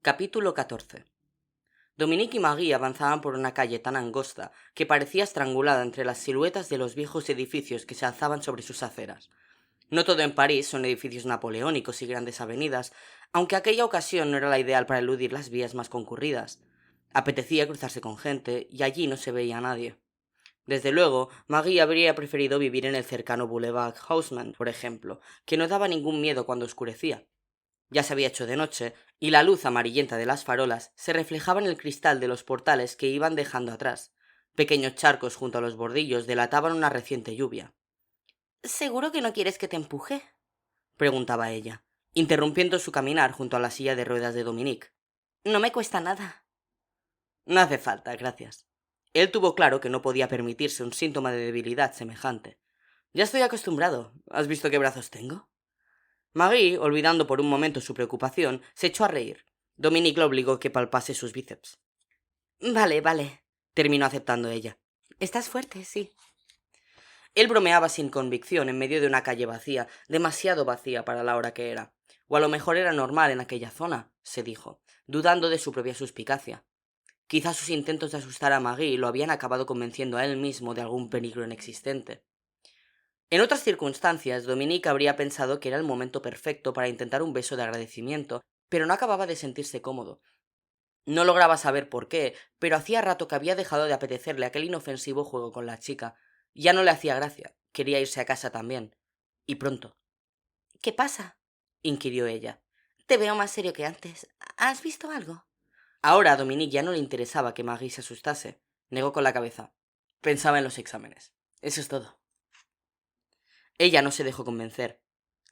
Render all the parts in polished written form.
Capítulo 14. Dominique y Maggie avanzaban por una calle tan angosta que parecía estrangulada entre las siluetas de los viejos edificios que se alzaban sobre sus aceras. No todo en París son edificios napoleónicos y grandes avenidas, aunque aquella ocasión no era la ideal para eludir las vías más concurridas. Apetecía cruzarse con gente, y allí no se veía a nadie. Desde luego, Maggie habría preferido vivir en el cercano Boulevard Haussmann, por ejemplo, que no daba ningún miedo cuando oscurecía. Ya se había hecho de noche, y la luz amarillenta de las farolas se reflejaba en el cristal de los portales que iban dejando atrás. Pequeños charcos junto a los bordillos delataban una reciente lluvia. ¿Seguro que no quieres que te empuje?, preguntaba ella, interrumpiendo su caminar junto a la silla de ruedas de Dominique. No me cuesta nada. No hace falta, gracias. Él tuvo claro que no podía permitirse un síntoma de debilidad semejante. Ya estoy acostumbrado. ¿Has visto qué brazos tengo? Maggie, olvidando por un momento su preocupación, se echó a reír. Dominique la obligó a que palpase sus bíceps. Vale, terminó aceptando ella. Estás fuerte, sí. Él bromeaba sin convicción en medio de una calle vacía, demasiado vacía para la hora que era. O a lo mejor era normal en aquella zona, se dijo, dudando de su propia suspicacia. Quizás sus intentos de asustar a Maggie lo habían acabado convenciendo a él mismo de algún peligro inexistente. En otras circunstancias, Dominique habría pensado que era el momento perfecto para intentar un beso de agradecimiento, pero no acababa de sentirse cómodo. No lograba saber por qué, pero hacía rato que había dejado de apetecerle aquel inofensivo juego con la chica. Ya no le hacía gracia, quería irse a casa también. Y pronto. ¿Qué pasa?, inquirió ella. Te veo más serio que antes. ¿Has visto algo? Ahora a Dominique ya no le interesaba que Maggie se asustase. Negó con la cabeza. Pensaba en los exámenes. Eso es todo. Ella no se dejó convencer.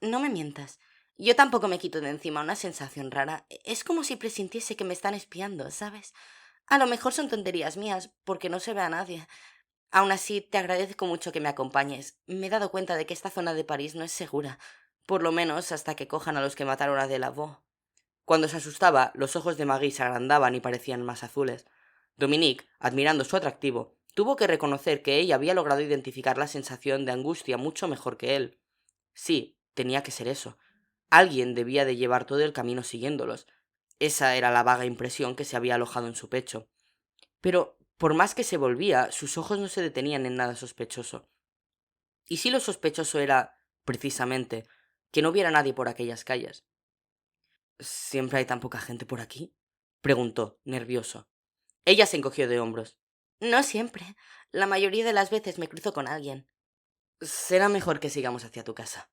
No me mientas. Yo tampoco me quito de encima una sensación rara. Es como si presintiese que me están espiando, ¿sabes? A lo mejor son tonterías mías, porque no se ve a nadie. Aún así, te agradezco mucho que me acompañes. Me he dado cuenta de que esta zona de París no es segura. Por lo menos hasta que cojan a los que mataron a Delaveau. Cuando se asustaba, los ojos de Maggie se agrandaban y parecían más azules. Dominique, admirando su atractivo, tuvo que reconocer que ella había logrado identificar la sensación de angustia mucho mejor que él. Sí, tenía que ser eso. Alguien debía de llevar todo el camino siguiéndolos. Esa era la vaga impresión que se había alojado en su pecho. Pero, por más que se volvía, sus ojos no se detenían en nada sospechoso. ¿Y si lo sospechoso era, precisamente, que no hubiera nadie por aquellas calles? ¿Siempre hay tan poca gente por aquí?, preguntó, nervioso. Ella se encogió de hombros. No siempre. La mayoría de las veces me cruzo con alguien. Será mejor que sigamos hacia tu casa,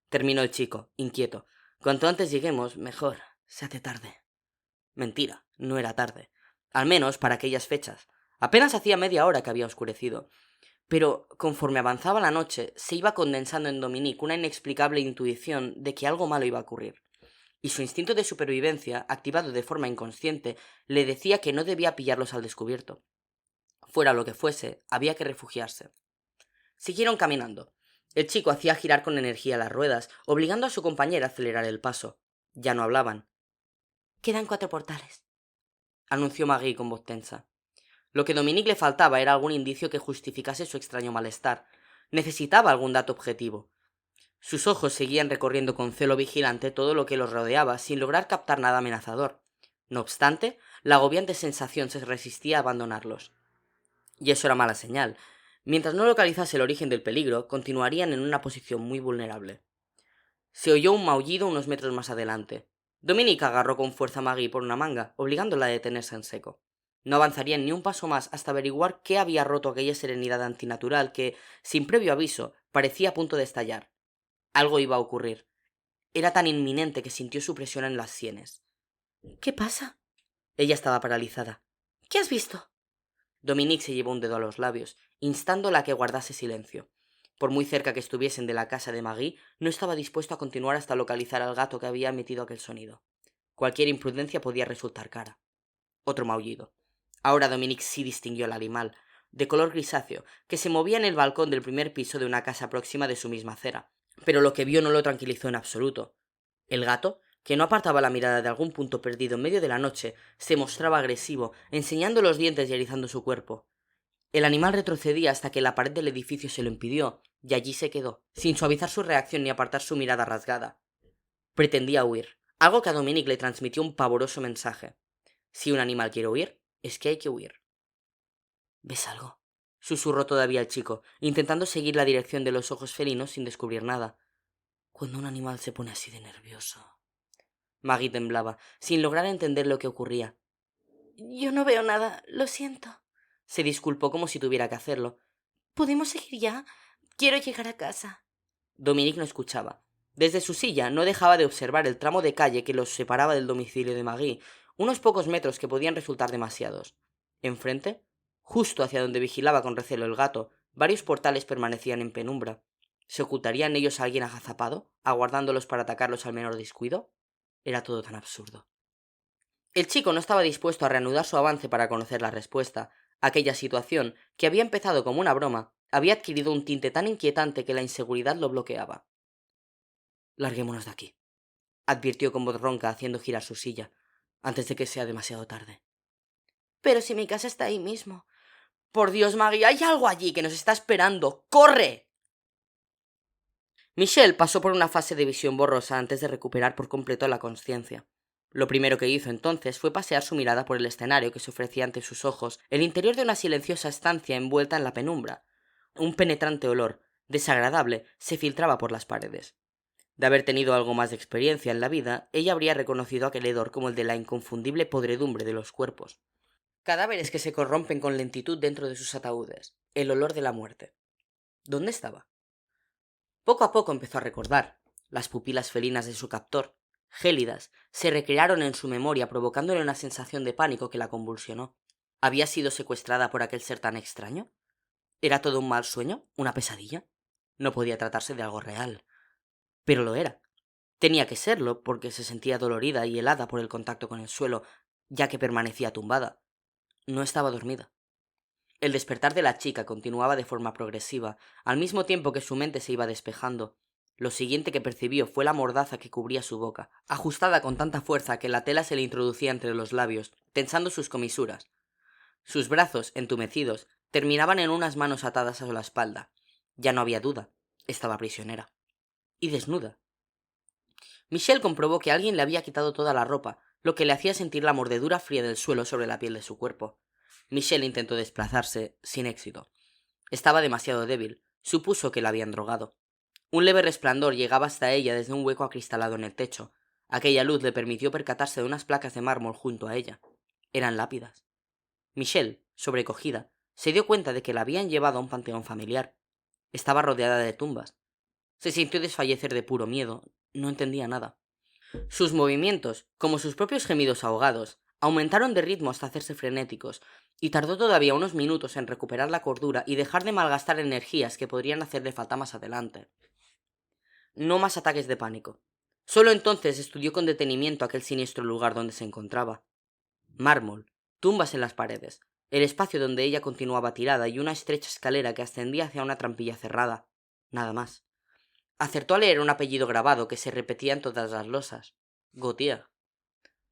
terminó el chico, inquieto. Cuanto antes lleguemos, mejor. Se hace tarde. Mentira, no era tarde. Al menos para aquellas fechas. Apenas hacía media hora que había oscurecido. Pero, conforme avanzaba la noche, se iba condensando en Dominique una inexplicable intuición de que algo malo iba a ocurrir. Y su instinto de supervivencia, activado de forma inconsciente, le decía que no debía pillarlos al descubierto. Fuera lo que fuese, había que refugiarse. Siguieron caminando. El chico hacía girar con energía las ruedas, obligando a su compañera a acelerar el paso. Ya no hablaban. Quedan 4 portales, anunció Maggie con voz tensa. Lo que Dominique le faltaba era algún indicio que justificase su extraño malestar. Necesitaba algún dato objetivo. Sus ojos seguían recorriendo con celo vigilante todo lo que los rodeaba sin lograr captar nada amenazador. No obstante, la agobiante sensación se resistía a abandonarlos. Y eso era mala señal. Mientras no localizase el origen del peligro, continuarían en una posición muy vulnerable. Se oyó un maullido unos metros más adelante. Dominique agarró con fuerza a Maggie por una manga, obligándola a detenerse en seco. No avanzarían ni un paso más hasta averiguar qué había roto aquella serenidad antinatural que, sin previo aviso, parecía a punto de estallar. Algo iba a ocurrir. Era tan inminente que sintió su presión en las sienes. ¿Qué pasa? Ella estaba paralizada. ¿Qué has visto? Dominique se llevó un dedo a los labios, instándola a que guardase silencio. Por muy cerca que estuviesen de la casa de Maggie, no estaba dispuesto a continuar hasta localizar al gato que había emitido aquel sonido. Cualquier imprudencia podía resultar cara. Otro maullido. Ahora Dominique sí distinguió al animal, de color grisáceo, que se movía en el balcón del primer piso de una casa próxima de su misma acera. Pero lo que vio no lo tranquilizó en absoluto. El gato, que no apartaba la mirada de algún punto perdido en medio de la noche, se mostraba agresivo, enseñando los dientes y erizando su cuerpo. El animal retrocedía hasta que la pared del edificio se lo impidió, y allí se quedó, sin suavizar su reacción ni apartar su mirada rasgada. Pretendía huir, algo que a Dominique le transmitió un pavoroso mensaje. Si un animal quiere huir, es que hay que huir. ¿Ves algo? Susurró todavía el chico, intentando seguir la dirección de los ojos felinos sin descubrir nada. Cuando un animal se pone así de nervioso. Maggie temblaba, sin lograr entender lo que ocurría. Yo no veo nada, lo siento. Se disculpó como si tuviera que hacerlo. ¿Podemos seguir ya? Quiero llegar a casa. Dominique no escuchaba. Desde su silla no dejaba de observar el tramo de calle que los separaba del domicilio de Maggie, unos pocos metros que podían resultar demasiados. Enfrente, justo hacia donde vigilaba con recelo el gato, varios portales permanecían en penumbra. ¿Se ocultaría en ellos alguien agazapado, aguardándolos para atacarlos al menor descuido? Era todo tan absurdo. El chico no estaba dispuesto a reanudar su avance para conocer la respuesta. Aquella situación, que había empezado como una broma, había adquirido un tinte tan inquietante que la inseguridad lo bloqueaba. Larguémonos de aquí, advirtió con voz ronca, haciendo girar su silla, antes de que sea demasiado tarde. Pero si mi casa está ahí mismo. Por Dios, Maggie, hay algo allí que nos está esperando. ¡Corre! Michelle pasó por una fase de visión borrosa antes de recuperar por completo la conciencia. Lo primero que hizo entonces fue pasear su mirada por el escenario que se ofrecía ante sus ojos, el interior de una silenciosa estancia envuelta en la penumbra. Un penetrante olor, desagradable, se filtraba por las paredes. De haber tenido algo más de experiencia en la vida, ella habría reconocido aquel hedor como el de la inconfundible podredumbre de los cuerpos. Cadáveres que se corrompen con lentitud dentro de sus ataúdes. El olor de la muerte. ¿Dónde estaba? Poco a poco empezó a recordar. Las pupilas felinas de su captor, gélidas, se recrearon en su memoria, provocándole una sensación de pánico que la convulsionó. ¿Había sido secuestrada por aquel ser tan extraño? ¿Era todo un mal sueño? ¿Una pesadilla? No podía tratarse de algo real. Pero lo era. Tenía que serlo, porque se sentía dolorida y helada por el contacto con el suelo, ya que permanecía tumbada. No estaba dormida. El despertar de la chica continuaba de forma progresiva, al mismo tiempo que su mente se iba despejando. Lo siguiente que percibió fue la mordaza que cubría su boca, ajustada con tanta fuerza que la tela se le introducía entre los labios, tensando sus comisuras. Sus brazos, entumecidos, terminaban en unas manos atadas a la espalda. Ya no había duda. Estaba prisionera. Y desnuda. Michelle comprobó que alguien le había quitado toda la ropa, lo que le hacía sentir la mordedura fría del suelo sobre la piel de su cuerpo. Michelle intentó desplazarse, sin éxito. Estaba demasiado débil. Supuso que la habían drogado. Un leve resplandor llegaba hasta ella desde un hueco acristalado en el techo. Aquella luz le permitió percatarse de unas placas de mármol junto a ella. Eran lápidas. Michelle, sobrecogida, se dio cuenta de que la habían llevado a un panteón familiar. Estaba rodeada de tumbas. Se sintió desfallecer de puro miedo. No entendía nada. Sus movimientos, como sus propios gemidos ahogados, aumentaron de ritmo hasta hacerse frenéticos, y tardó todavía unos minutos en recuperar la cordura y dejar de malgastar energías que podrían hacerle falta más adelante. No más ataques de pánico. Solo entonces estudió con detenimiento aquel siniestro lugar donde se encontraba. Mármol, tumbas en las paredes, el espacio donde ella continuaba tirada y una estrecha escalera que ascendía hacia una trampilla cerrada. Nada más. Acertó a leer un apellido grabado que se repetía en todas las losas. Gautier.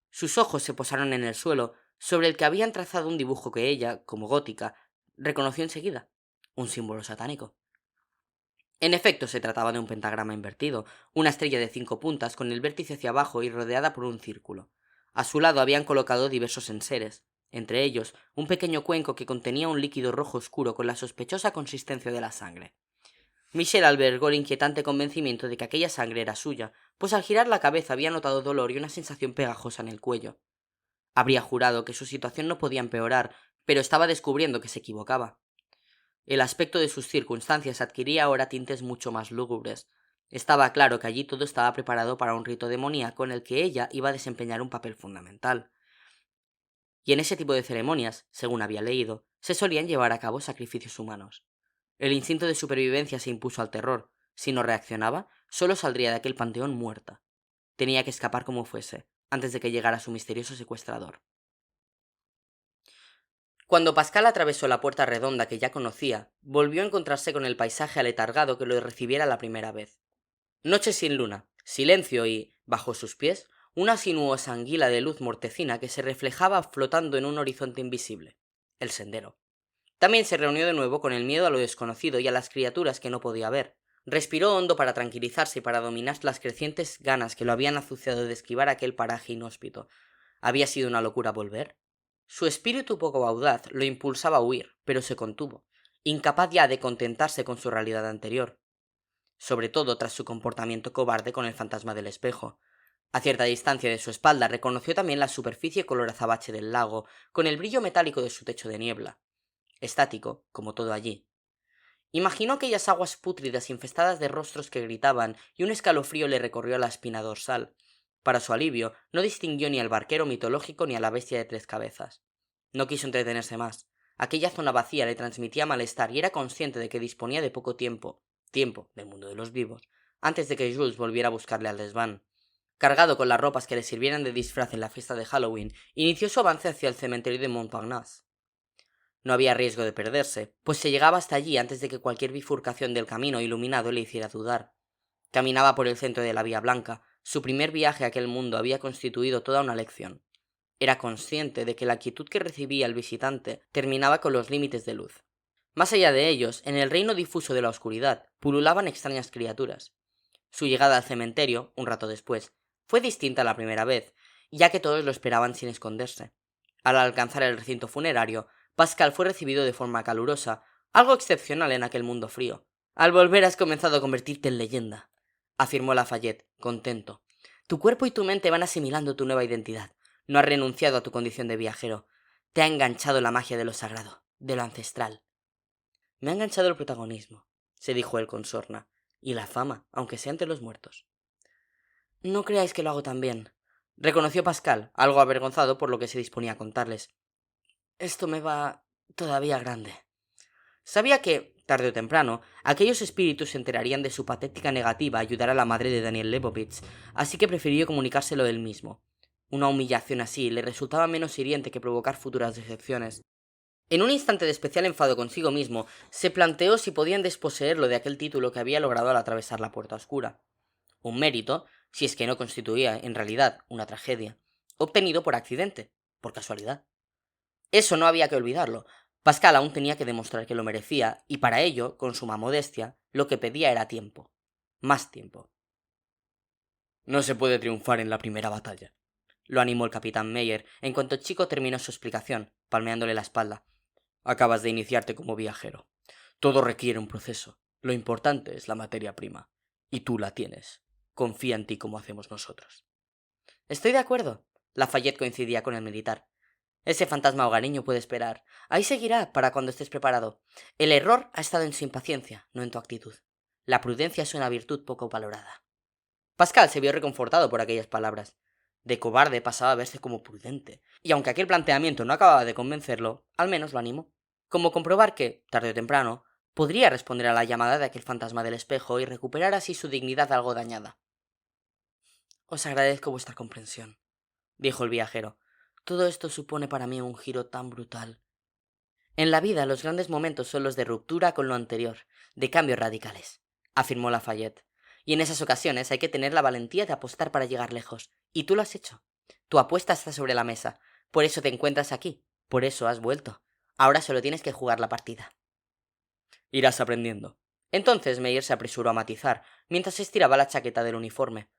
Sus ojos se posaron en el suelo, sobre el que habían trazado un dibujo que ella, como gótica, reconoció enseguida. Un símbolo satánico. En efecto, se trataba de un pentagrama invertido, una estrella de 5 puntas con el vértice hacia abajo y rodeada por un círculo. A su lado habían colocado diversos enseres, entre ellos un pequeño cuenco que contenía un líquido rojo oscuro con la sospechosa consistencia de la sangre. Michelle albergó el inquietante convencimiento de que aquella sangre era suya, pues al girar la cabeza había notado dolor y una sensación pegajosa en el cuello. Habría jurado que su situación no podía empeorar, pero estaba descubriendo que se equivocaba. El aspecto de sus circunstancias adquiría ahora tintes mucho más lúgubres. Estaba claro que allí todo estaba preparado para un rito demoníaco en el que ella iba a desempeñar un papel fundamental. Y en ese tipo de ceremonias, según había leído, se solían llevar a cabo sacrificios humanos. El instinto de supervivencia se impuso al terror. Si no reaccionaba, solo saldría de aquel panteón muerta. Tenía que escapar como fuese, antes de que llegara su misterioso secuestrador. Cuando Pascal atravesó la puerta redonda que ya conocía, volvió a encontrarse con el paisaje aletargado que lo recibiera la primera vez. Noche sin luna, silencio y, bajo sus pies, una sinuosa anguila de luz mortecina que se reflejaba flotando en un horizonte invisible. El sendero. También se reunió de nuevo con el miedo a lo desconocido y a las criaturas que no podía ver. Respiró hondo para tranquilizarse y para dominar las crecientes ganas que lo habían azuciado de esquivar aquel paraje inhóspito. ¿Había sido una locura volver? Su espíritu poco audaz lo impulsaba a huir, pero se contuvo, incapaz ya de contentarse con su realidad anterior, sobre todo tras su comportamiento cobarde con el fantasma del espejo. A cierta distancia de su espalda reconoció también la superficie color azabache del lago, con el brillo metálico de su techo de niebla, estático, como todo allí. Imaginó aquellas aguas pútridas infestadas de rostros que gritaban, y un escalofrío le recorrió la espina dorsal. Para su alivio, no distinguió ni al barquero mitológico ni a la bestia de 3 cabezas. No quiso entretenerse más. Aquella zona vacía le transmitía malestar y era consciente de que disponía de poco tiempo del mundo de los vivos, antes de que Jules volviera a buscarle al desván. Cargado con las ropas que le sirvieran de disfraz en la fiesta de Halloween, inició su avance hacia el cementerio de Montparnasse. No había riesgo de perderse, pues se llegaba hasta allí antes de que cualquier bifurcación del camino iluminado le hiciera dudar. Caminaba por el centro de la Vía Blanca. Su primer viaje a aquel mundo había constituido toda una lección. Era consciente de que la quietud que recibía el visitante terminaba con los límites de luz. Más allá de ellos, en el reino difuso de la oscuridad, pululaban extrañas criaturas. Su llegada al cementerio, un rato después, fue distinta a la primera vez, ya que todos lo esperaban sin esconderse. Al alcanzar el recinto funerario, Pascal fue recibido de forma calurosa, algo excepcional en aquel mundo frío. Al volver has comenzado a convertirte en leyenda, afirmó Lafayette, contento. Tu cuerpo y tu mente van asimilando tu nueva identidad. No has renunciado a tu condición de viajero. Te ha enganchado la magia de lo sagrado, de lo ancestral. Me ha enganchado el protagonismo, se dijo él con sorna, y la fama, aunque sea entre los muertos. No creáis que lo hago tan bien, reconoció Pascal, algo avergonzado por lo que se disponía a contarles. Esto me va todavía grande. Sabía que, tarde o temprano, aquellos espíritus se enterarían de su patética negativa a ayudar a la madre de Daniel Lebowitz, así que prefirió comunicárselo él mismo. Una humillación así le resultaba menos hiriente que provocar futuras decepciones. En un instante de especial enfado consigo mismo, se planteó si podían desposeerlo de aquel título que había logrado al atravesar la puerta oscura. Un mérito, si es que no constituía, en realidad, una tragedia, obtenido por accidente, por casualidad. Eso no había que olvidarlo. Pascal aún tenía que demostrar que lo merecía, y para ello, con suma modestia, lo que pedía era tiempo. Más tiempo. No se puede triunfar en la primera batalla, lo animó el capitán Meyer en cuanto el chico terminó su explicación, palmeándole la espalda. Acabas de iniciarte como viajero. Todo requiere un proceso. Lo importante es la materia prima. Y tú la tienes. Confía en ti como hacemos nosotros. Estoy de acuerdo. Lafayette coincidía con el militar. Ese fantasma hogareño puede esperar. Ahí seguirá para cuando estés preparado. El error ha estado en su impaciencia, no en tu actitud. La prudencia es una virtud poco valorada. Pascal se vio reconfortado por aquellas palabras. De cobarde pasaba a verse como prudente, y aunque aquel planteamiento no acababa de convencerlo, al menos lo animó. Como comprobar que, tarde o temprano, podría responder a la llamada de aquel fantasma del espejo y recuperar así su dignidad algo dañada. Os agradezco vuestra comprensión, dijo el viajero. Todo esto supone para mí un giro tan brutal. En la vida los grandes momentos son los de ruptura con lo anterior, de cambios radicales, afirmó Lafayette. Y en esas ocasiones hay que tener la valentía de apostar para llegar lejos. Y tú lo has hecho. Tu apuesta está sobre la mesa. Por eso te encuentras aquí. Por eso has vuelto. Ahora solo tienes que jugar la partida. Irás aprendiendo. Entonces Meyer se apresuró a matizar, mientras estiraba la chaqueta del uniforme.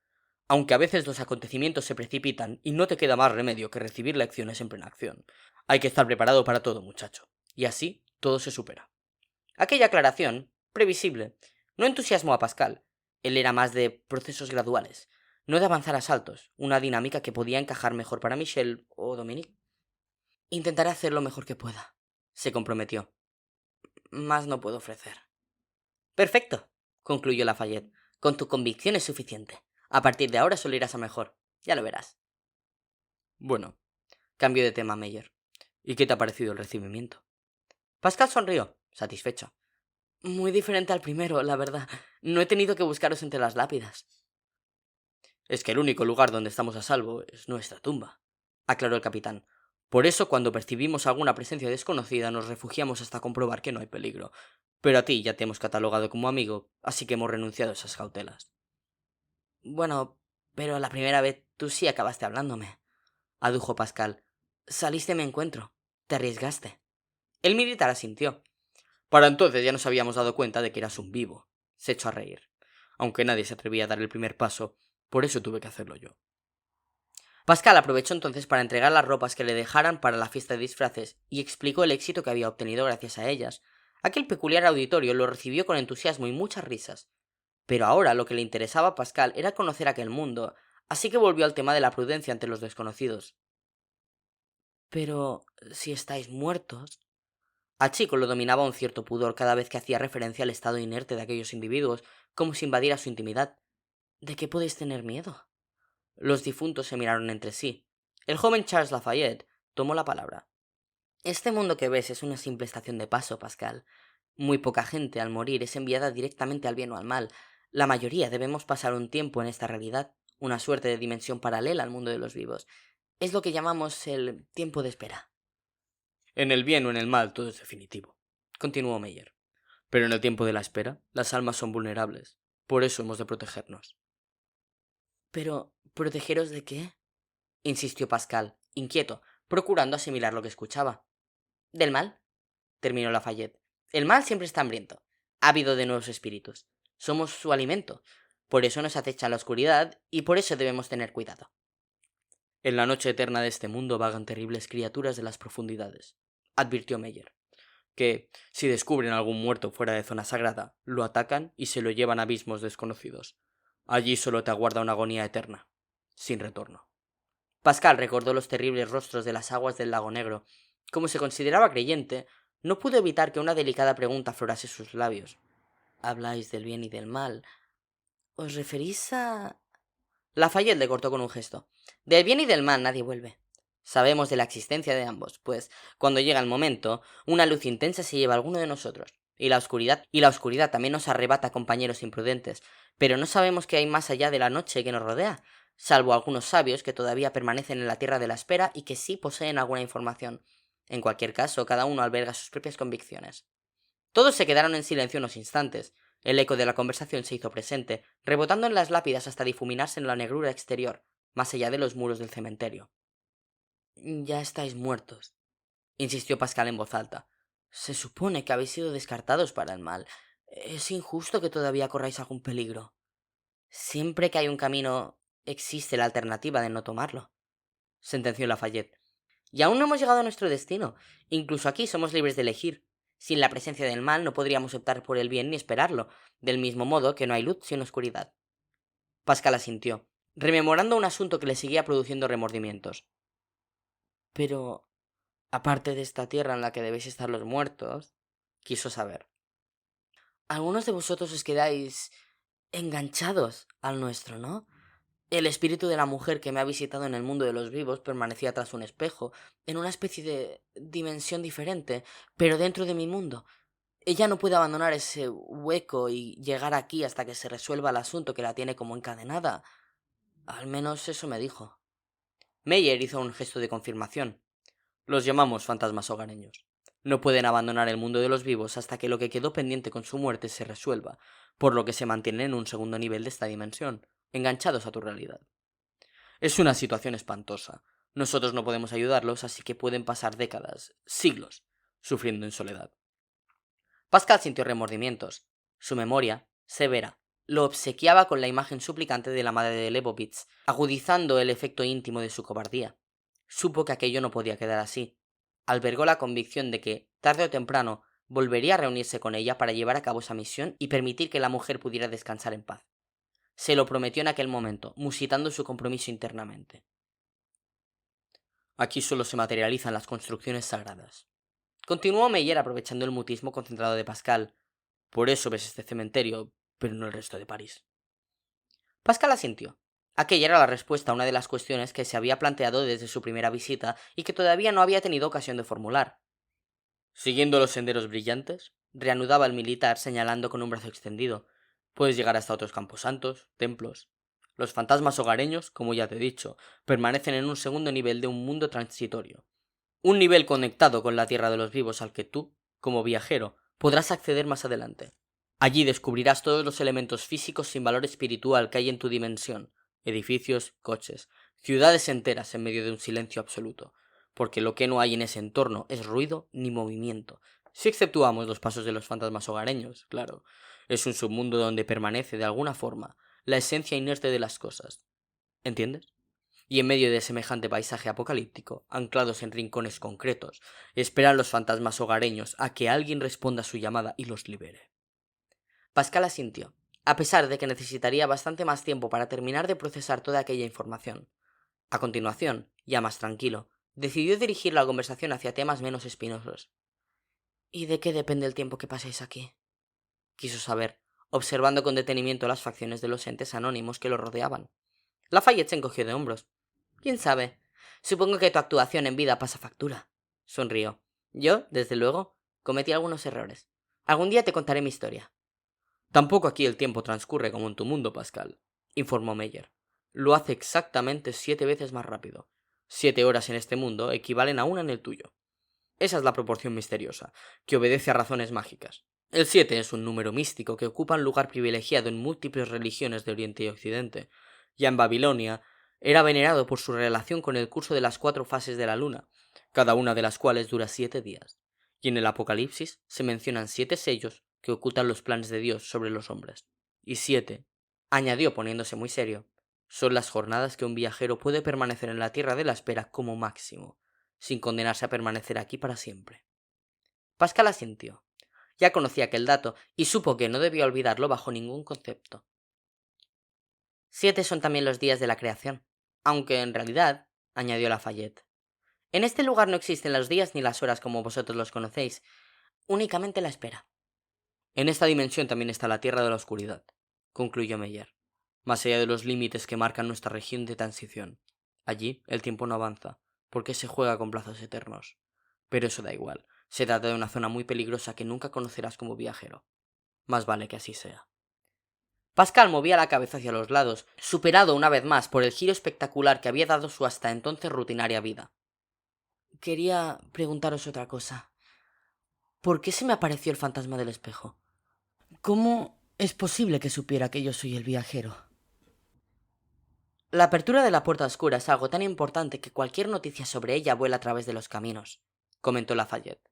Aunque a veces los acontecimientos se precipitan y no te queda más remedio que recibir lecciones en plena acción. Hay que estar preparado para todo, muchacho. Y así todo se supera. Aquella aclaración, previsible, no entusiasmó a Pascal. Él era más de procesos graduales, no de avanzar a saltos, una dinámica que podía encajar mejor para Michel o Dominique. Intentaré hacer lo mejor que pueda, se comprometió. Más no puedo ofrecer. Perfecto, concluyó Lafayette. Con tu convicción es suficiente. A partir de ahora solo irás a mejor. Ya lo verás. Bueno, cambió de tema Meyer. ¿Y qué te ha parecido el recibimiento? Pascal sonrió, satisfecho. Muy diferente al primero, la verdad. No he tenido que buscaros entre las lápidas. Es que el único lugar donde estamos a salvo es nuestra tumba, aclaró el capitán. Por eso, cuando percibimos alguna presencia desconocida, nos refugiamos hasta comprobar que no hay peligro. Pero a ti ya te hemos catalogado como amigo, así que hemos renunciado a esas cautelas. Bueno, pero la primera vez tú sí acabaste hablándome, adujo Pascal. Saliste a mi encuentro. Te arriesgaste. El militar asintió. Para entonces ya nos habíamos dado cuenta de que eras un vivo. Se echó a reír. Aunque nadie se atrevía a dar el primer paso, por eso tuve que hacerlo yo. Pascal aprovechó entonces para entregar las ropas que le dejaran para la fiesta de disfraces y explicó el éxito que había obtenido gracias a ellas. Aquel peculiar auditorio lo recibió con entusiasmo y muchas risas. Pero ahora lo que le interesaba a Pascal era conocer aquel mundo, así que volvió al tema de la prudencia ante los desconocidos. Pero si estáis muertos. A Chico lo dominaba un cierto pudor cada vez que hacía referencia al estado inerte de aquellos individuos, como si invadiera su intimidad. ¿De qué podéis tener miedo? Los difuntos se miraron entre sí. El joven Charles Lafayette tomó la palabra. Este mundo que ves es una simple estación de paso, Pascal. Muy poca gente, al morir, es enviada directamente al bien o al mal. La mayoría debemos pasar un tiempo en esta realidad, una suerte de dimensión paralela al mundo de los vivos. Es lo que llamamos el tiempo de espera. En el bien o en el mal todo es definitivo, continuó Meyer. Pero en el tiempo de la espera, las almas son vulnerables. Por eso hemos de protegernos. ¿Pero protegeros de qué? Insistió Pascal, inquieto, procurando asimilar lo que escuchaba. ¿Del mal? Terminó Lafayette. El mal siempre está hambriento, ávido de nuevos espíritus. Somos su alimento. Por eso nos acecha la oscuridad y por eso debemos tener cuidado. En la noche eterna de este mundo vagan terribles criaturas de las profundidades, advirtió Meyer, que, si descubren algún muerto fuera de zona sagrada, lo atacan y se lo llevan a abismos desconocidos. Allí solo te aguarda una agonía eterna, sin retorno. Pascal recordó los terribles rostros de las aguas del lago Negro. Como se consideraba creyente, no pudo evitar que una delicada pregunta aflorase sus labios. Habláis del bien y del mal. ¿Os referís a...? Lafayette le cortó con un gesto. Del bien y del mal nadie vuelve. Sabemos de la existencia de ambos, pues, cuando llega el momento, una luz intensa se lleva a alguno de nosotros, y la oscuridad también nos arrebata a compañeros imprudentes, pero no sabemos qué hay más allá de la noche que nos rodea, salvo algunos sabios que todavía permanecen en la tierra de la espera y que sí poseen alguna información. En cualquier caso, cada uno alberga sus propias convicciones. Todos se quedaron en silencio unos instantes. El eco de la conversación se hizo presente, rebotando en las lápidas hasta difuminarse en la negrura exterior, más allá de los muros del cementerio. Ya estáis muertos, insistió Pascal en voz alta. Se supone que habéis sido descartados para el mal. Es injusto que todavía corráis algún peligro. Siempre que hay un camino, existe la alternativa de no tomarlo, sentenció Lafayette. Y aún no hemos llegado a nuestro destino. Incluso aquí somos libres de elegir. Sin la presencia del mal no podríamos optar por el bien ni esperarlo, del mismo modo que no hay luz sin oscuridad. Pascal asintió, rememorando un asunto que le seguía produciendo remordimientos. Pero, aparte de esta tierra en la que debéis estar los muertos, quiso saber. Algunos de vosotros os quedáis enganchados al nuestro, ¿no? El espíritu de la mujer que me ha visitado en el mundo de los vivos permanecía tras un espejo, en una especie de dimensión diferente, pero dentro de mi mundo. Ella no puede abandonar ese hueco y llegar aquí hasta que se resuelva el asunto que la tiene como encadenada. Al menos eso me dijo. Meyer hizo un gesto de confirmación. Los llamamos fantasmas hogareños. No pueden abandonar el mundo de los vivos hasta que lo que quedó pendiente con su muerte se resuelva, por lo que se mantienen en un segundo nivel de esta dimensión, enganchados a tu realidad. Es una situación espantosa. Nosotros no podemos ayudarlos, así que pueden pasar décadas, siglos, sufriendo en soledad. Pascal sintió remordimientos. Su memoria, severa, lo obsequiaba con la imagen suplicante de la madre de Lebowitz, agudizando el efecto íntimo de su cobardía. Supo que aquello no podía quedar así. Albergó la convicción de que, tarde o temprano, volvería a reunirse con ella para llevar a cabo esa misión y permitir que la mujer pudiera descansar en paz. Se lo prometió en aquel momento, musitando su compromiso internamente. Aquí solo se materializan las construcciones sagradas. Continuó Meyer aprovechando el mutismo concentrado de Pascal. Por eso ves este cementerio, pero no el resto de París. Pascal asintió. Aquella era la respuesta a una de las cuestiones que se había planteado desde su primera visita y que todavía no había tenido ocasión de formular. Siguiendo los senderos brillantes, reanudaba el militar señalando con un brazo extendido. Puedes llegar hasta otros camposantos, templos. Los fantasmas hogareños, como ya te he dicho, permanecen en un segundo nivel de un mundo transitorio. Un nivel conectado con la tierra de los vivos al que tú, como viajero, podrás acceder más adelante. Allí descubrirás todos los elementos físicos sin valor espiritual que hay en tu dimensión, edificios, coches, ciudades enteras en medio de un silencio absoluto, porque lo que no hay en ese entorno es ruido ni movimiento, si exceptuamos los pasos de los fantasmas hogareños, claro. Es un submundo donde permanece, de alguna forma, la esencia inerte de las cosas. ¿Entiendes? Y en medio de semejante paisaje apocalíptico, anclados en rincones concretos, esperan los fantasmas hogareños a que alguien responda a su llamada y los libere. Pascal asintió, a pesar de que necesitaría bastante más tiempo para terminar de procesar toda aquella información. A continuación, ya más tranquilo, decidió dirigir la conversación hacia temas menos espinosos. ¿Y de qué depende el tiempo que paséis aquí? Quiso saber, observando con detenimiento las facciones de los entes anónimos que lo rodeaban. Lafayette se encogió de hombros. ¿Quién sabe? Supongo que tu actuación en vida pasa factura. Sonrió. Yo, desde luego, cometí algunos errores. Algún día te contaré mi historia. Tampoco aquí el tiempo transcurre como en tu mundo, Pascal, informó Meyer. Lo hace exactamente 7 veces más rápido. 7 horas en este mundo equivalen a una en el tuyo. Esa es la proporción misteriosa, que obedece a razones mágicas. El 7 es un número místico que ocupa un lugar privilegiado en múltiples religiones de Oriente y Occidente. Ya en Babilonia, era venerado por su relación con el curso de las 4 fases de la luna, cada una de las cuales dura 7 días. Y en el Apocalipsis se mencionan 7 sellos que ocultan los planes de Dios sobre los hombres. Y 7, añadió poniéndose muy serio, son las jornadas que un viajero puede permanecer en la tierra de la espera como máximo, sin condenarse a permanecer aquí para siempre. Pascal asintió. Ya conocía aquel dato y supo que no debía olvidarlo bajo ningún concepto. 7 son también los días de la creación, aunque en realidad, añadió Lafayette, en este lugar no existen los días ni las horas como vosotros los conocéis, únicamente la espera. En esta dimensión también está la tierra de la oscuridad, concluyó Meyer, más allá de los límites que marcan nuestra región de transición. Allí el tiempo no avanza, porque se juega con plazos eternos. Pero eso da igual, se trata de una zona muy peligrosa que nunca conocerás como viajero. Más vale que así sea. Pascal movía la cabeza hacia los lados, superado una vez más por el giro espectacular que había dado su hasta entonces rutinaria vida. Quería preguntaros otra cosa. ¿Por qué se me apareció el fantasma del espejo? ¿Cómo es posible que supiera que yo soy el viajero? La apertura de la puerta oscura es algo tan importante que cualquier noticia sobre ella vuela a través de los caminos, comentó Lafayette.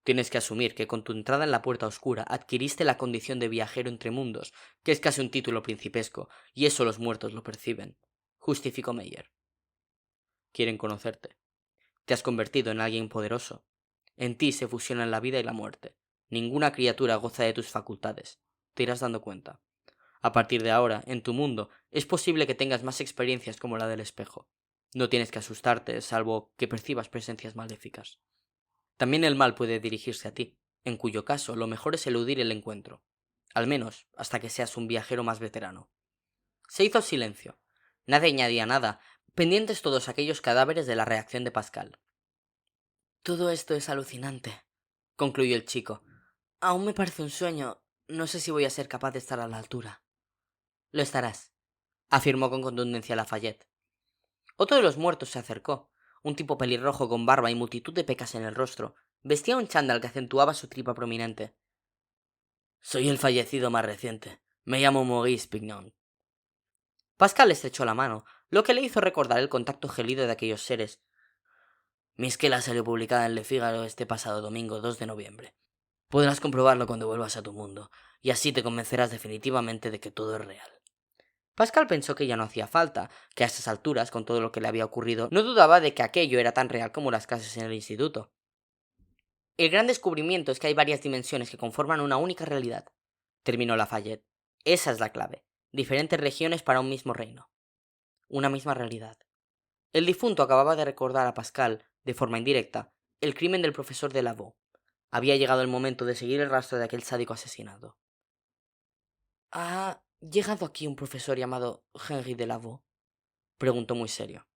Tienes que asumir que con tu entrada en la puerta oscura adquiriste la condición de viajero entre mundos, que es casi un título principesco, y eso los muertos lo perciben, justificó Meyer. Quieren conocerte. Te has convertido en alguien poderoso. En ti se fusionan la vida y la muerte. Ninguna criatura goza de tus facultades. Te irás dando cuenta. A partir de ahora, en tu mundo, es posible que tengas más experiencias como la del espejo. No tienes que asustarte, salvo que percibas presencias maléficas. También el mal puede dirigirse a ti, en cuyo caso lo mejor es eludir el encuentro, al menos hasta que seas un viajero más veterano. Se hizo silencio. Nadie añadía nada, pendientes todos aquellos cadáveres de la reacción de Pascal. Todo esto es alucinante, concluyó el chico. Aún me parece un sueño. No sé si voy a ser capaz de estar a la altura. Lo estarás, afirmó con contundencia Lafayette. Otro de los muertos se acercó, un tipo pelirrojo con barba y multitud de pecas en el rostro. Vestía un chándal que acentuaba su tripa prominente. Soy el fallecido más reciente. Me llamo Maurice Pignon. Pascal le estrechó la mano, lo que le hizo recordar el contacto gélido de aquellos seres. Mi esquela salió publicada en Le Figaro este pasado domingo 2 de noviembre. Podrás comprobarlo cuando vuelvas a tu mundo, y así te convencerás definitivamente de que todo es real. Pascal pensó que ya no hacía falta, que a estas alturas, con todo lo que le había ocurrido, no dudaba de que aquello era tan real como las clases en el instituto. El gran descubrimiento es que hay varias dimensiones que conforman una única realidad, terminó Lafayette. Esa es la clave. Diferentes regiones para un mismo reino. Una misma realidad. El difunto acababa de recordar a Pascal, de forma indirecta, el crimen del profesor de Lavaux. Había llegado el momento de seguir el rastro de aquel sádico asesinado. ¿Ha llegado aquí un profesor llamado Henry de Lavaux? Preguntó muy serio.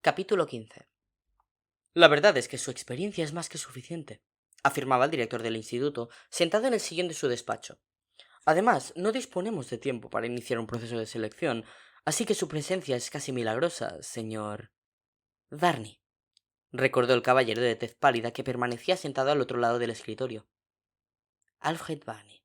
Capítulo 15. La verdad es que su experiencia es más que suficiente, afirmaba el director del instituto, sentado en el sillón de su despacho. Además, no disponemos de tiempo para iniciar un proceso de selección, así que su presencia es casi milagrosa, señor Darny, recordó el caballero de tez pálida que permanecía sentado al otro lado del escritorio. Alfred Varney.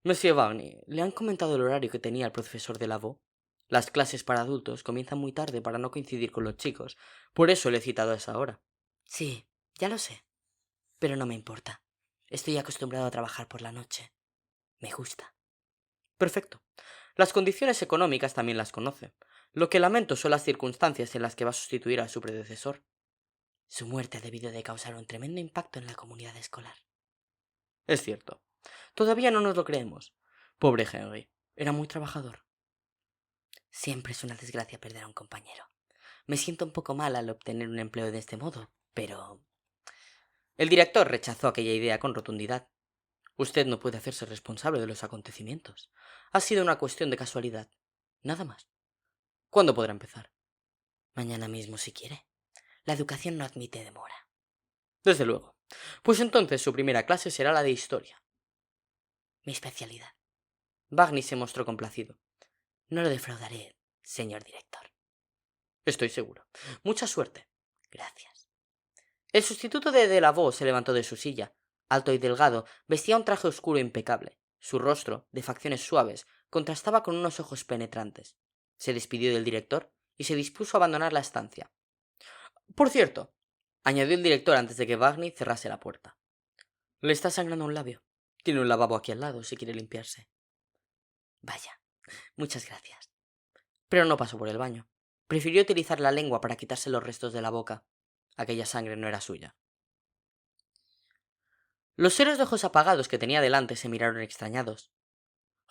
Monsieur Varney, ¿le han comentado el horario que tenía el profesor de Lavaux? Las clases para adultos comienzan muy tarde para no coincidir con los chicos, por eso le he citado a esa hora. Sí, ya lo sé, Pero no me importa. Estoy acostumbrado a trabajar por la noche. Me gusta. Perfecto. Las condiciones económicas también las conoce. Lo que lamento son las circunstancias en las que va a sustituir a su predecesor. Su muerte ha debido de causar un tremendo impacto en la comunidad escolar. Es cierto. Todavía no nos lo creemos. Pobre Henry. Era muy trabajador. Siempre es una desgracia perder a un compañero. Me siento un poco mal al obtener un empleo de este modo, pero... El director rechazó aquella idea con rotundidad. Usted no puede hacerse responsable de los acontecimientos. Ha sido una cuestión de casualidad. Nada más. ¿Cuándo podrá empezar? Mañana mismo, si quiere. La educación no admite demora. Desde luego. Pues entonces su primera clase será la de historia. Mi especialidad. Bagni se mostró complacido. No lo defraudaré, señor director. Estoy seguro. Mucha suerte. Gracias. El sustituto de Delaveau se levantó de su silla. Alto y delgado, vestía un traje oscuro e impecable. Su rostro, de facciones suaves, contrastaba con unos ojos penetrantes. Se despidió del director y se dispuso a abandonar la estancia. Por cierto, añadió el director antes de que Bagni cerrase la puerta. Le está sangrando un labio. Tiene un lavabo aquí al lado si quiere limpiarse. Vaya, muchas gracias. Pero no pasó por el baño. Prefirió utilizar la lengua para quitarse los restos de la boca. Aquella sangre no era suya. Los seres de ojos apagados que tenía delante se miraron extrañados.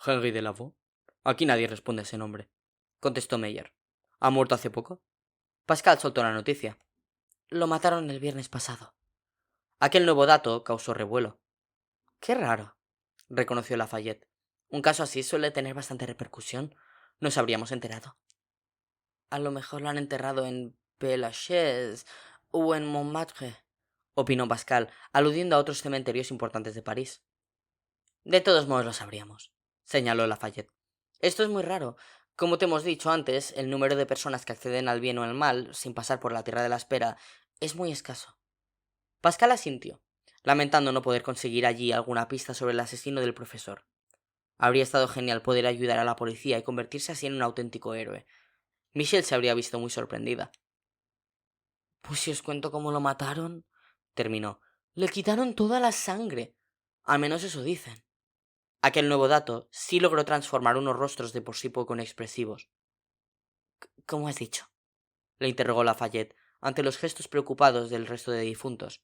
¿Henry Delaveau? Aquí nadie responde a ese nombre, contestó Meyer. ¿Ha muerto hace poco? Pascal soltó la noticia. Lo mataron el viernes pasado. Aquel nuevo dato causó revuelo. Qué raro, reconoció Lafayette. Un caso así suele tener bastante repercusión. Nos habríamos enterado. A lo mejor lo han enterrado en Père-Lachaise o en Montmartre, opinó Pascal, aludiendo a otros cementerios importantes de París. De todos modos lo sabríamos, señaló Lafayette. Esto es muy raro. Como te hemos dicho antes, el número de personas que acceden al bien o al mal, sin pasar por la tierra de la espera, es muy escaso. Pascal asintió, lamentando no poder conseguir allí alguna pista sobre el asesino del profesor. Habría estado genial poder ayudar a la policía y convertirse así en un auténtico héroe. Michelle se habría visto muy sorprendida. Pues si os cuento cómo lo mataron, terminó. Le quitaron toda la sangre. Al menos eso dicen. Aquel nuevo dato sí logró transformar unos rostros de por sí poco inexpresivos. ¿Cómo has dicho? Le interrogó Lafayette, ante los gestos preocupados del resto de difuntos.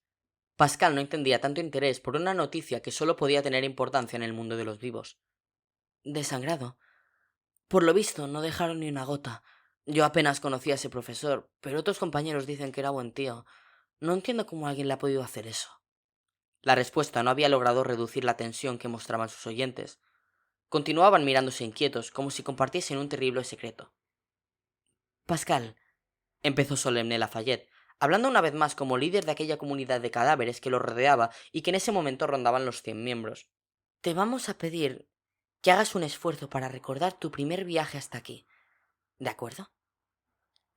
Pascal no entendía tanto interés por una noticia que solo podía tener importancia en el mundo de los vivos. Desangrado. Por lo visto, no dejaron ni una gota. Yo apenas conocía a ese profesor, pero otros compañeros dicen que era buen tío. No entiendo cómo alguien le ha podido hacer eso. La respuesta no había logrado reducir la tensión que mostraban sus oyentes. Continuaban mirándose inquietos, como si compartiesen un terrible secreto. Pascal, empezó solemne Lafayette, hablando una vez más como líder de aquella comunidad de cadáveres que lo rodeaba y que en ese momento rondaban los 100 miembros. Te vamos a pedir que hagas un esfuerzo para recordar tu primer viaje hasta aquí. ¿De acuerdo?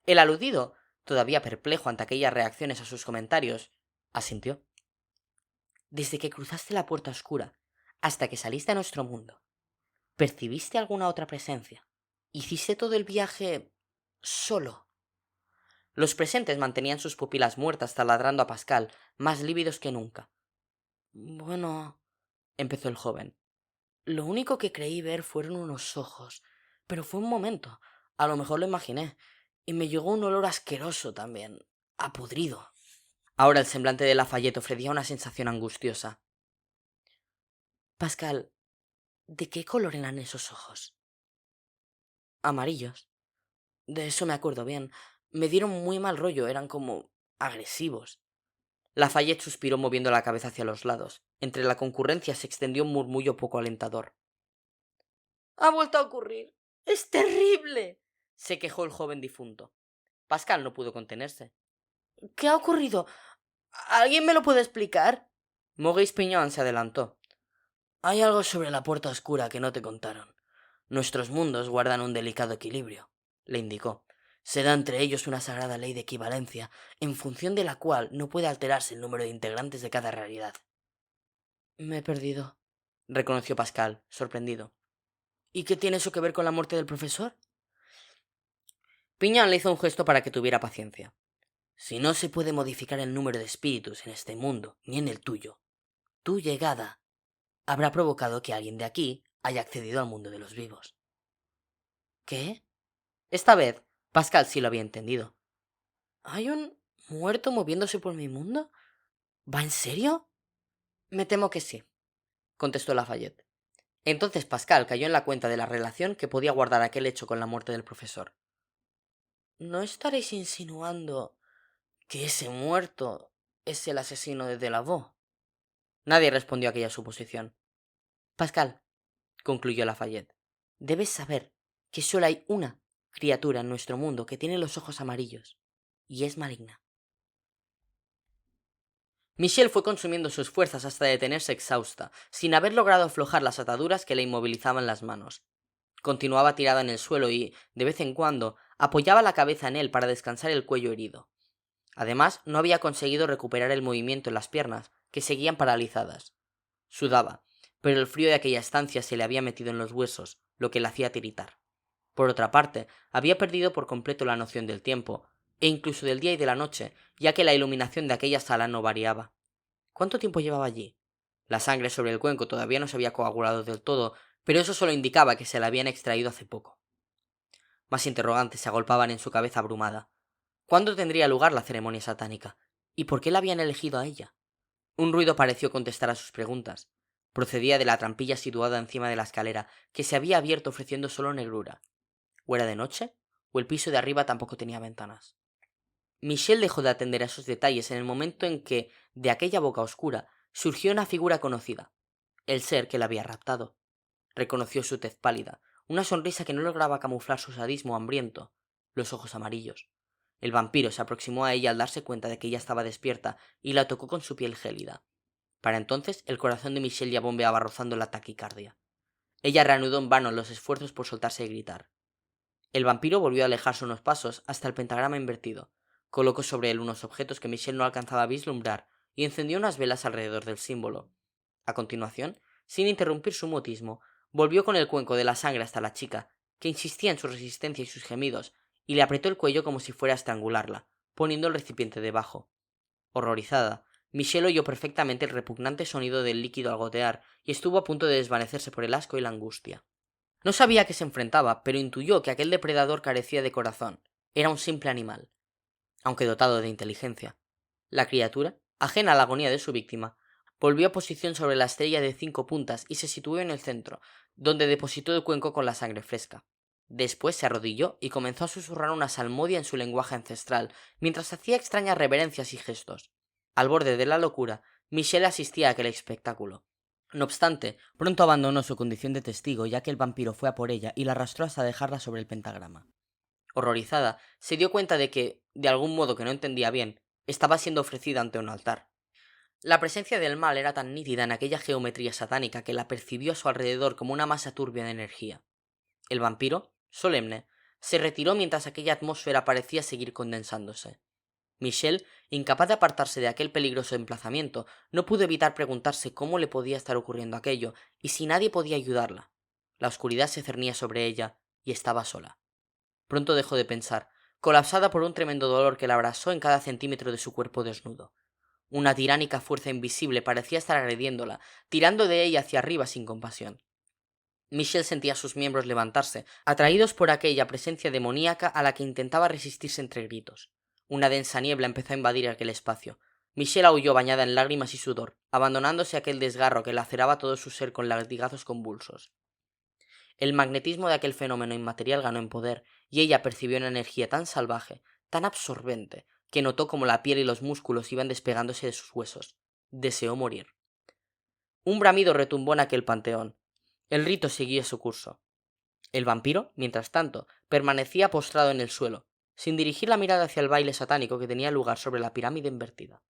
El aludido, todavía perplejo ante aquellas reacciones a sus comentarios, asintió. Desde que cruzaste la puerta oscura hasta que saliste a nuestro mundo, ¿percibiste alguna otra presencia? ¿Hiciste todo el viaje solo? Los presentes mantenían sus pupilas muertas taladrando a Pascal, más lívidos que nunca. Bueno, empezó el joven. Lo único que creí ver fueron unos ojos, pero fue un momento. A lo mejor lo imaginé. Y me llegó un olor asqueroso también, a podrido. Ahora el semblante de Lafayette ofrecía una sensación angustiosa. Pascal, ¿de qué color eran esos ojos? Amarillos. De eso me acuerdo bien. Me dieron muy mal rollo, eran como agresivos. Lafayette suspiró moviendo la cabeza hacia los lados. Entre la concurrencia se extendió un murmullo poco alentador. Ha vuelto a ocurrir. ¡Es terrible!, se quejó el joven difunto. Pascal no pudo contenerse. ¿Qué ha ocurrido? ¿Alguien me lo puede explicar? Maurice Piñón se adelantó. Hay algo sobre la puerta oscura que no te contaron. Nuestros mundos guardan un delicado equilibrio, le indicó. Se da entre ellos una sagrada ley de equivalencia, en función de la cual no puede alterarse el número de integrantes de cada realidad. Me he perdido, reconoció Pascal, sorprendido. ¿Y qué tiene eso que ver con la muerte del profesor? Piñón le hizo un gesto para que tuviera paciencia. Si no se puede modificar el número de espíritus en este mundo, ni en el tuyo, tu llegada habrá provocado que alguien de aquí haya accedido al mundo de los vivos. ¿Qué? Esta vez, Pascal sí lo había entendido. ¿Hay un muerto moviéndose por mi mundo? ¿Va en serio? Me temo que sí, contestó Lafayette. Entonces Pascal cayó en la cuenta de la relación que podía guardar aquel hecho con la muerte del profesor. ¿No estaréis insinuando que ese muerto es el asesino de Delaveau? Nadie respondió a aquella suposición. Pascal, concluyó Lafayette, debes saber que solo hay una criatura en nuestro mundo que tiene los ojos amarillos, y es maligna. Michelle fue consumiendo sus fuerzas hasta detenerse exhausta, sin haber logrado aflojar las ataduras que le inmovilizaban las manos. Continuaba tirada en el suelo y, de vez en cuando, apoyaba la cabeza en él para descansar el cuello herido. Además, no había conseguido recuperar el movimiento en las piernas, que seguían paralizadas. Sudaba, pero el frío de aquella estancia se le había metido en los huesos, lo que le hacía tiritar. Por otra parte, había perdido por completo la noción del tiempo, e incluso del día y de la noche, ya que la iluminación de aquella sala no variaba. ¿Cuánto tiempo llevaba allí? La sangre sobre el cuenco todavía no se había coagulado del todo, pero eso solo indicaba que se la habían extraído hace poco. Más interrogantes se agolpaban en su cabeza abrumada. ¿Cuándo tendría lugar la ceremonia satánica? ¿Y por qué la habían elegido a ella? Un ruido pareció contestar a sus preguntas. Procedía de la trampilla situada encima de la escalera, que se había abierto ofreciendo solo negrura. ¿O era de noche? ¿O el piso de arriba tampoco tenía ventanas? Michelle dejó de atender a esos detalles en el momento en que, de aquella boca oscura, surgió una figura conocida, el ser que la había raptado. Reconoció su tez pálida, una sonrisa que no lograba camuflar su sadismo hambriento, los ojos amarillos. El vampiro se aproximó a ella al darse cuenta de que ella estaba despierta y la tocó con su piel gélida. Para entonces el corazón de Michelle ya bombeaba rozando la taquicardia. Ella reanudó en vano los esfuerzos por soltarse y gritar. El vampiro volvió a alejarse unos pasos hasta el pentagrama invertido. Colocó sobre él unos objetos que Michelle no alcanzaba a vislumbrar y encendió unas velas alrededor del símbolo. A continuación, sin interrumpir su mutismo, volvió con el cuenco de la sangre hasta la chica, que insistía en su resistencia y sus gemidos, y le apretó el cuello como si fuera a estrangularla, poniendo el recipiente debajo. Horrorizada, Michelle oyó perfectamente el repugnante sonido del líquido al gotear y estuvo a punto de desvanecerse por el asco y la angustia. No sabía a qué se enfrentaba, pero intuyó que aquel depredador carecía de corazón. Era un simple animal, aunque dotado de inteligencia. La criatura, ajena a la agonía de su víctima, volvió a posición sobre la estrella de 5 puntas y se situó en el centro, donde depositó el cuenco con la sangre fresca. Después se arrodilló y comenzó a susurrar una salmodia en su lenguaje ancestral, mientras hacía extrañas reverencias y gestos. Al borde de la locura, Michelle asistía a aquel espectáculo. No obstante, pronto abandonó su condición de testigo, ya que el vampiro fue a por ella y la arrastró hasta dejarla sobre el pentagrama. Horrorizada, se dio cuenta de que, de algún modo que no entendía bien, estaba siendo ofrecida ante un altar. La presencia del mal era tan nítida en aquella geometría satánica que la percibió a su alrededor como una masa turbia de energía. El vampiro, solemne, se retiró mientras aquella atmósfera parecía seguir condensándose. Michelle, incapaz de apartarse de aquel peligroso emplazamiento, no pudo evitar preguntarse cómo le podía estar ocurriendo aquello y si nadie podía ayudarla. La oscuridad se cernía sobre ella y estaba sola. Pronto dejó de pensar, colapsada por un tremendo dolor que la abrasó en cada centímetro de su cuerpo desnudo. Una tiránica fuerza invisible parecía estar agrediéndola, tirando de ella hacia arriba sin compasión. Michelle sentía sus miembros levantarse, atraídos por aquella presencia demoníaca a la que intentaba resistirse entre gritos. Una densa niebla empezó a invadir aquel espacio. Michelle aulló bañada en lágrimas y sudor, abandonándose a aquel desgarro que laceraba todo su ser con latigazos convulsos. El magnetismo de aquel fenómeno inmaterial ganó en poder, y ella percibió una energía tan salvaje, tan absorbente, que notó como la piel y los músculos iban despegándose de sus huesos. Deseó morir. Un bramido retumbó en aquel panteón. El rito seguía su curso. El vampiro, mientras tanto, permanecía postrado en el suelo, sin dirigir la mirada hacia el baile satánico que tenía lugar sobre la pirámide invertida.